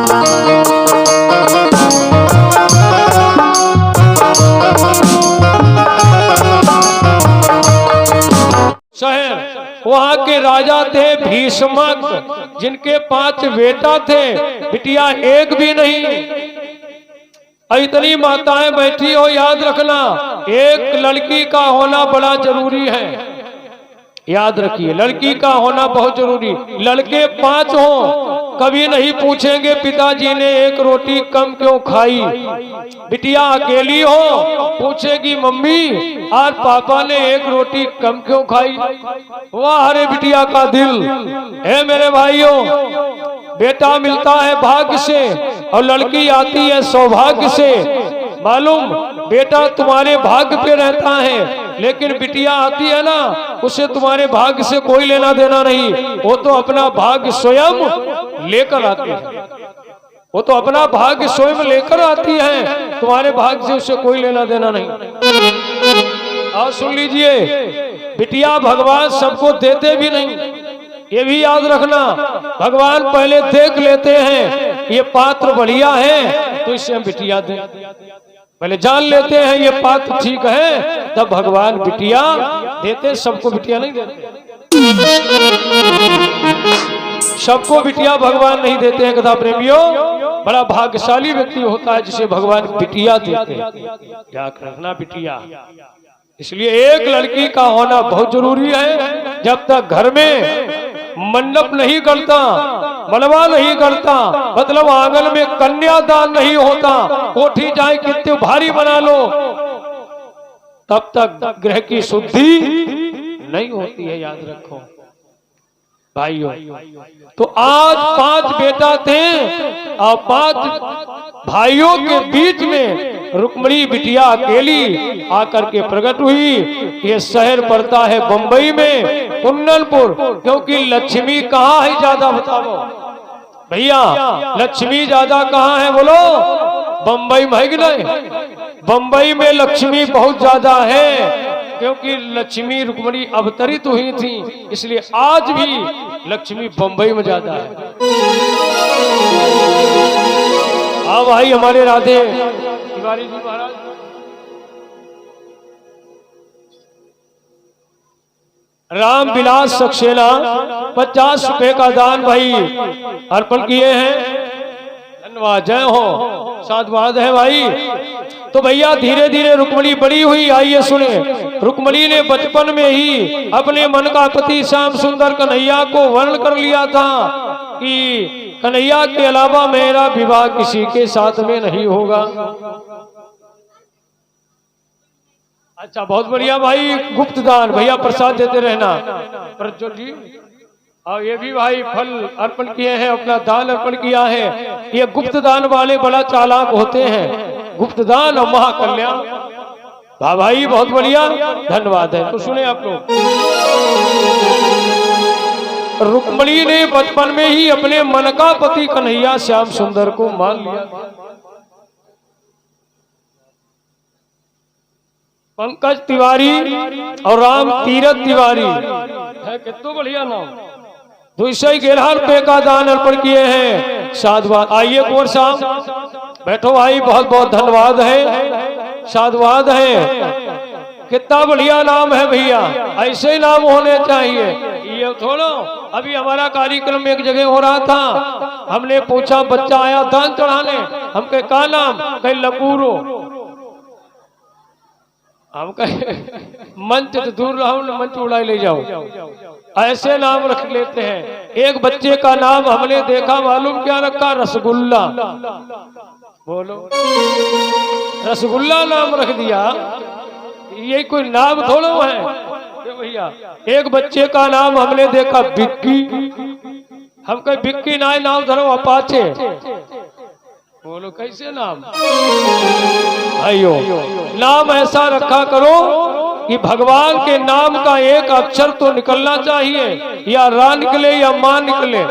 शहर वहां के राजा थे भीष्मक, जिनके 5 बेटा थे, बिटिया एक भी नहीं। इतनी माताएं बैठी हो, याद रखना एक लड़की का होना बड़ा जरूरी है। याद रखिए लड़की का होना बहुत जरूरी। लड़के 5 हो, कभी नहीं पूछेंगे पिताजी ने एक रोटी कम क्यों खाई। बिटिया अकेली हो, पूछेगी मम्मी आज पापा ने एक रोटी कम क्यों खाई। वाह अरे बिटिया का दिल है मेरे भाइयों। बेटा मिलता है भाग्य से और लड़की आती है सौभाग्य से। मालूम बेटा तुम्हारे भाग्य पे रहता है, लेकिन बिटिया आती है ना, उसे तुम्हारे भाग्य से कोई लेना देना नहीं। वो तो अपना भाग्य स्वयं लेकर आती है। वो तो अपना भाग्य स्वयं लेकर आती है, तुम्हारे भाग्य से उसे कोई लेना देना नहीं। और सुन लीजिए बिटिया भगवान सबको देते भी नहीं, ये भी याद रखना। भगवान पहले देख लेते हैं ये पात्र बढ़िया है तो इसे हम बिटिया दें। पहले जान लेते हैं ये पात्र ठीक है, तब भगवान बिटिया देते। सबको बिटिया नहीं देते, सबको बिटिया भगवान नहीं देते हैं। कथा प्रेमियों, बड़ा भाग्यशाली व्यक्ति होता है जिसे भगवान बिटिया देते हैं। क्या रखना बिटिया। इसलिए एक लड़की का होना बहुत जरूरी है। जब तक घर में मंडप नहीं करता, मलबा नहीं करता, मतलब आंगन में कन्यादान नहीं होता, कोठी चाहे कितने भारी बना लो, तब तक ग्रह की शुद्धि नहीं होती है। याद रखो भाइयों। तो आज 5 बेटा थे और 5 भाइयों के बीच में रुक्मणी बिटिया अकेली आकर के प्रकट हुई। ये शहर पड़ता है बंबई में, कुंडलपुर। क्योंकि लक्ष्मी कहाँ है ज्यादा बताओ भैया, लक्ष्मी ज्यादा कहाँ है बोलो। बंबई में है कि नहीं? बंबई में लक्ष्मी बहुत ज्यादा है, क्योंकि लक्ष्मी रुक्मणी अवतरित हुई थी, इसलिए आज भी लक्ष्मी बंबई में ज्यादा है। हाँ भाई हमारे राधे तिवारी जी महाराज। राम विलास सक्सेना 50 रुपए का दान भाई अर्पण किए हैं। धन्यवाद, जय हो, साधुवाद है भाई। तो भैया धीरे धीरे रुक्मणी बड़ी हुई। आइए सुने, रुक्मणी ने बचपन में ही अपने मन का पति श्याम सुंदर कन्हैया को वर्ण कर लिया था कि कन्हैया के अलावा मेरा विवाह किसी के साथ में नहीं होगा। अच्छा बहुत बढ़िया भाई। गुप्त दान भैया प्रसाद देते रहना प्रज्वल जी। और ये भी भाई फल अर्पण किए हैं, अपना दान अर्पण किया है। ये गुप्त दान वाले बड़ा चालाक होते हैं। गुप्त दान और महाकल्याण। वाह भाई बहुत बढ़िया, धन्यवाद है। तो सुने आप लोग, रुक्मणी ने बचपन में ही अपने मन का पति कन्हैया श्याम सुंदर को मान लिया। पंकज तिवारी और राम तीरथ तिवारी है, कितना बढ़िया नाम। 211 रुपए का दान अर्पण किए हैं। साधुवाद। आइए कुंवर साहब बैठो भाई, बहुत बहुत धन्यवाद है, साधुवाद है। कितना बढ़िया नाम है भैया, ऐसे ही नाम होने चाहिए। ये थोड़ा अभी हमारा कार्यक्रम एक जगह हो रहा था, हमने पूछा बच्चा आया दान चढ़ाने, हम कहे का नाम, कहे लकूरो। हम कहे मंच तो दूर रहो न, मंच उड़ाई ले जाओ। ऐसे नाम रख लेते हैं। एक बच्चे का नाम हमने देखा, मालूम क्या रखा, रसगुल्ला। बोलो, रसगुल्ला नाम रख दिया। ये कोई नाम थोड़ा है भैया। एक बच्चे का नाम हमने देखा बिक्की, हम कहे बिक्की ना नाम धरो अपाचे। बोलो कैसे नाम। आइयो नाम ऐसा रखा करो कि भगवान के नाम का एक अक्षर तो निकलना चाहिए, या रा निकले या मां निकले,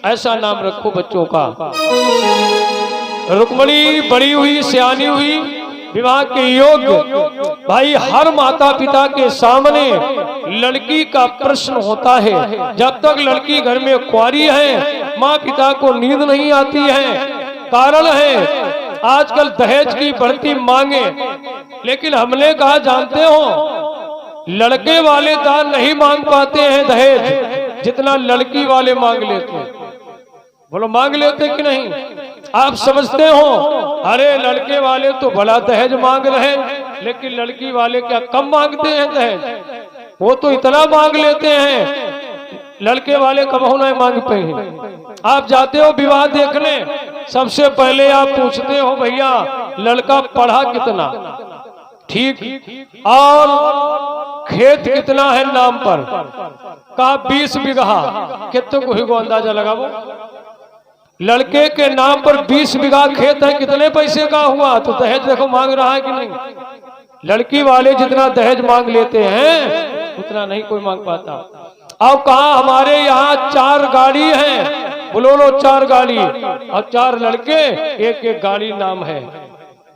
ऐसा नाम रखो बच्चों का। रुक्मणी बड़ी हुई, सियानी हुई, विवाह के योग्य। भाई हर माता पिता के सामने लड़की का प्रश्न होता है। जब तक लड़की घर में कुंवारी है, माँ पिता को नींद नहीं आती है। कारण है आजकल दहेज की बढ़ती मांगे। लेकिन हमने कहा जानते हो, लड़के वाले दान नहीं मांग पाते हैं दहेज जितना लड़की वाले मांग लेते हैं। बोलो मांग लेते कि नहीं? आप समझते हो अरे लड़के वाले तो बड़ा दहेज मांग रहे, लेकिन लड़की वाले क्या कम मांगते हैं दहेज? वो तो इतना मांग लेते हैं, लड़के वाले कबहू नहीं मांग पे हैं। आप जाते हो विवाह देखने, सबसे पहले आप पूछते हो भैया लड़का पढ़ा कितना, ठीक, और खेत कितना है नाम पर, कहा 20 बीघा। कितने को ही को अंदाजा लगाओ, लड़के के नाम पर 20 बीघा खेत है, कितने पैसे का हुआ? तो दहेज देखो मांग रहा है कि नहीं? लड़की वाले जितना दहेज मांग लेते हैं उतना नहीं कोई मांग पाता। अब कहा हमारे यहाँ 4 गाड़ी है, बोलो 4 गाड़ी, और 4 लड़के, एक एक गाड़ी नाम है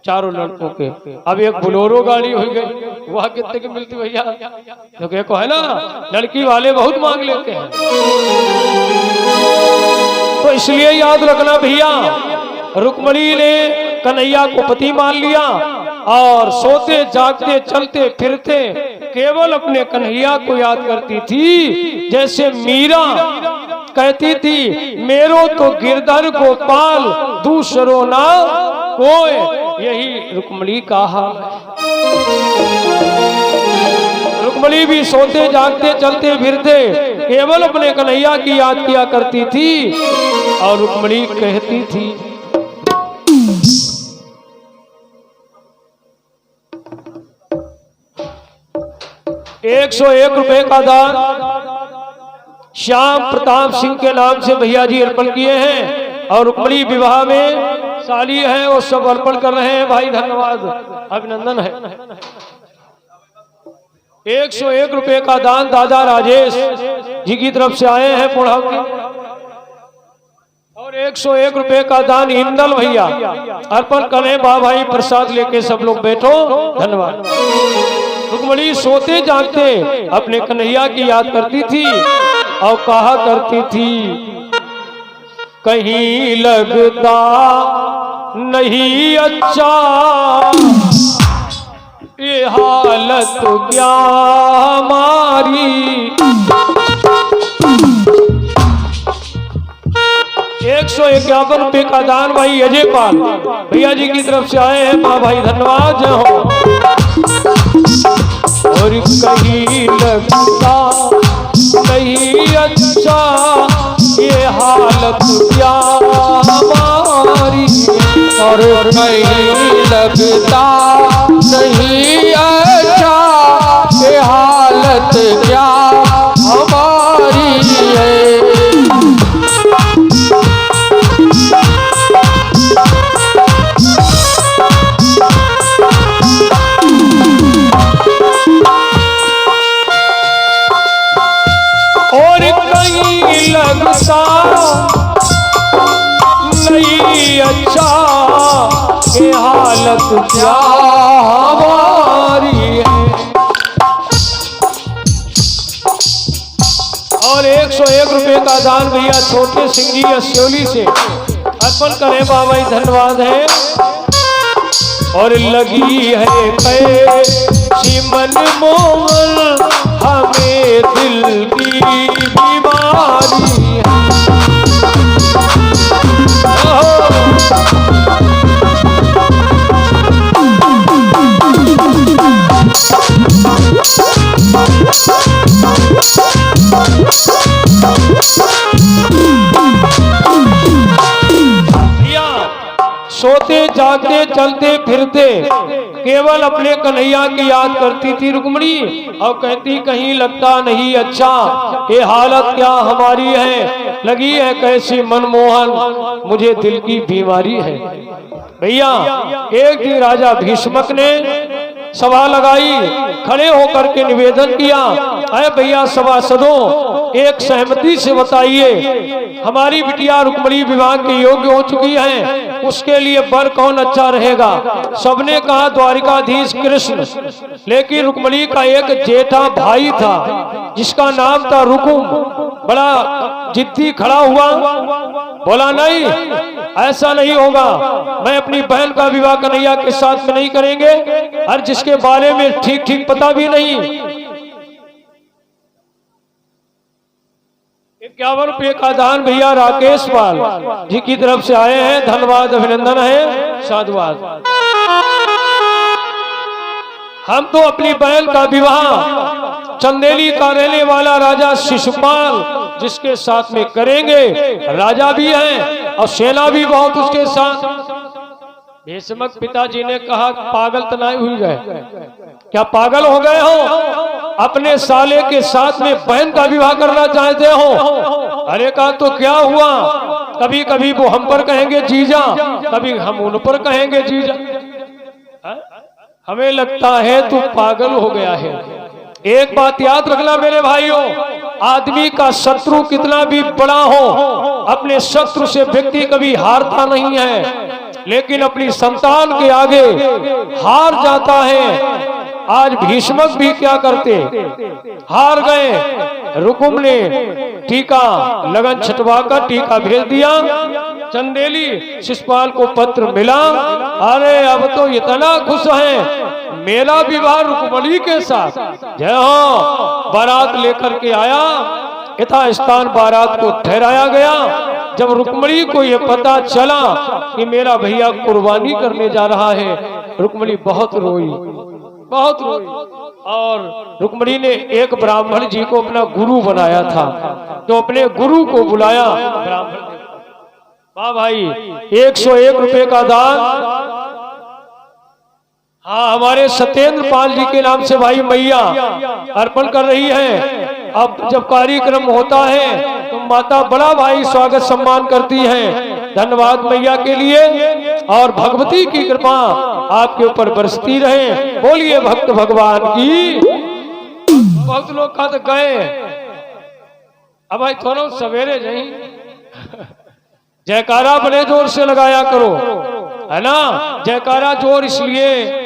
चारों लड़कों के। अब एक बोलेरो गाड़ी हो गई, वह कितने की मिलती भैया? क्योंकि को है ना लड़की वाले बहुत मांग लेते हैं। तो इसलिए याद रखना भैया, रुक्मणी ने कन्हैया को पति मान लिया और सोते जागते चलते फिरते केवल अपने कन्हैया को याद करती थी। जैसे मीरा कहती थी मेरो तो गिरधर गोपाल दूसरो ना कोई, यही रुक्मणी का हाल है। रुक्मणी भी सोते जागते चलते फिरते केवल अपने कन्हैया की याद किया करती थी। और रुक्मणी कहती थी 101 रुपए का दान श्याम प्रताप सिंह के नाम से भैया जी अर्पण किए हैं। और रुक्मणी विवाह में साली है वो सब अर्पण कर रहे हैं भाई, धन्यवाद अभिनंदन है। 101 रुपए का दान दादा राजेश जी की तरफ से आए हैं पुढ़ावती। और 101 रुपए का दान इंदल भैया अर्पण करें। बा भाई प्रसाद लेके सब लोग बैठो, धन्यवाद। रुक्मणी सोते जागते अपने कन्हैया की याद करती थी और कहा करती थी कहीं लगता नहीं अच्छा ये हालत क्या हमारी। 151 रुपए का दान भाई अजय पाल भैया जी की तरफ से आए हैं। माँ भाई धन्यवाद, जय हो। और कहीं लगता नहीं अच्छा ये हालत क्या हमारी। और कहीं लगता नहीं अच्छा ये हालत क्या हमारी है। लगता नहीं अच्छा ये हालत क्या हमारी है। और 101 रुपए का दान भैया छोटे सिंह जी अस्योली से अर्पण करें। बाबा धन्यवाद है। और लगी है कैसी मनमोहन हमें दिल की बीमारी है। सोते जागते चलते फिरते केवल अपने कन्हैया की याद करती थी रुक्मणी और कहती कहीं लगता नहीं अच्छा ये हालत क्या हमारी है। लगी है कैसी मनमोहन मुझे दिल की बीमारी है। भैया एक दिन राजा भीष्मक ने सभा लगाई, खड़े होकर के निवेदन किया अरे भैया सभासदों एक सहमति से बताइए हमारी बिटिया रुक्मणी विवाह के योग्य हो चुकी है, उसके लिए वर कौन अच्छा रहेगा। सबने कहा द्वारिकाधीश कृष्ण। लेकिन रुक्मणी का एक जेठा भाई था जिसका नाम था रुकुम। बड़ा जिद्दी खड़ा हुआ, बोला नहीं ऐसा नहीं होगा, मैं अपनी बहन का विवाह कन्हैया के साथ में नहीं करेंगे, और जिसके बारे में ठीक ठीक पता भी नहीं। 51 रुपये का दान भैया राकेश पाल जी की तरफ से आए हैं, धन्यवाद, अभिनंदन है, साधुवाद। हम तो अपनी बहन का विवाह चंदेली का रहने वाला राजा शिशुपाल जिसके साथ में करेंगे, राजा भी है और सेना भी बहुत उसके साथ। भीष्मक पिताजी ने कहा पागल तो नहीं हुई गए, क्या पागल हो गए हो? अपने साले के साथ में बहन का विवाह करना चाहते हो? अरे कहा तो क्या हुआ, कभी कभी वो हम पर कहेंगे जीजा, कभी हम उन पर कहेंगे जीजा। हमें लगता है तू पागल हो गया है। एक बात याद रखना मेरे भाइयों, आदमी का शत्रु कितना भी बड़ा हो, अपने शत्रु से व्यक्ति कभी हारता नहीं है, लेकिन अपनी संतान के आगे हार जाता है। आज भीष्मक भी क्या करते, हार गए। रुकुम ने टीका लगन छटवा कर टीका भेज दिया, चंदेली शिशुपाल को पत्र मिला, अरे अब तो इतना खुश है, मेरा विवाह रुक्मणी के साथ। जय हो, बारात लेकर के आया, यथा स्थान बारात को ठहराया गया। जब रुक्मणी को ये पता चला कि मेरा भैया कुर्बानी करने जा रहा है, रुक्मणी बहुत रोई, बहुत रोई। और रुक्मणी ने एक ब्राह्मण जी को अपना गुरु बनाया था, तो अपने गुरु को बुलाया। ब्राह्मण, वाह भाई, 101 रुपये का दान। हाँ, हमारे सत्येंद्र पाल जी के नाम से भाई मैया अर्पण कर रही है। अब जब कार्यक्रम होता है तो माता बड़ा भाई स्वागत सम्मान करती हैं। धन्यवाद मैया के लिए, और भगवती की कृपा आपके ऊपर बरसती रहे। बोलिए भक्त भगवान की। बहुत लोग कहा तो गए, अब भाई थोड़ा सवेरे नहीं, जयकारा बड़े जोर से लगाया करो, है ना। जयकारा जोर इसलिए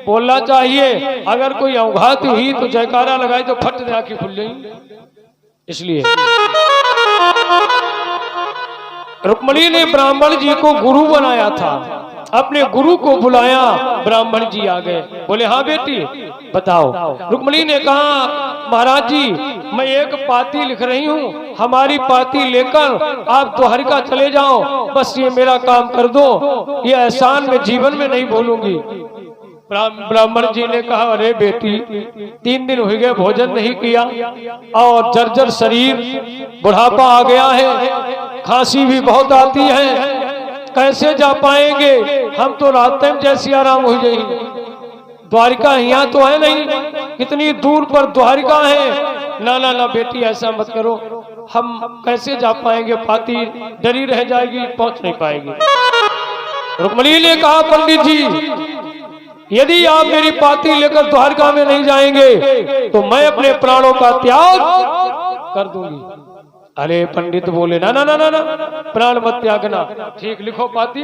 बोलना चाहिए, अगर कोई अवघात हुई तो जयकारा लगाए तो फट से आंखें खुल जाएंगी, इसलिए। रुक्मणी ने ब्राह्मण जी को गुरु बनाया था, अपने गुरु को बुलाया, ब्राह्मण जी आ गए, बोले हाँ बेटी बताओ। रुक्मणी ने कहा महाराज जी, मैं एक पाती लिख रही हूँ, हमारी पाती लेकर आप द्वारिका चले जाओ, बस ये मेरा काम कर दो, ये एहसान में जीवन में नहीं भूलूंगी। ब्राह्मण जी ने कहा अरे बेटी, 3 दिन हो गए भोजन नहीं किया, और जर्जर शरीर, बुढ़ापा आ गया है, खांसी भी बहुत आती है, कैसे जा पाएंगे? हम तो रात में जैसी आराम हो जाएंगे। द्वारिका यहाँ तो है नहीं, कितनी दूर पर द्वारिका है। ना ना ना बेटी, ऐसा मत करो, हम कैसे जा पाएंगे, पाती डरी रह जाएगी, पहुंच नहीं पाएगी। रुक्मणी ने कहा पंडित जी, यदि आप मेरी पाती लेकर द्वारका में नहीं जाएंगे तो मैं अपने प्राणों का त्याग कर दूंगी। अरे पंडित बोले ना ना ना ना, प्राण मत त्यागना। ठीक, लिखो पाती।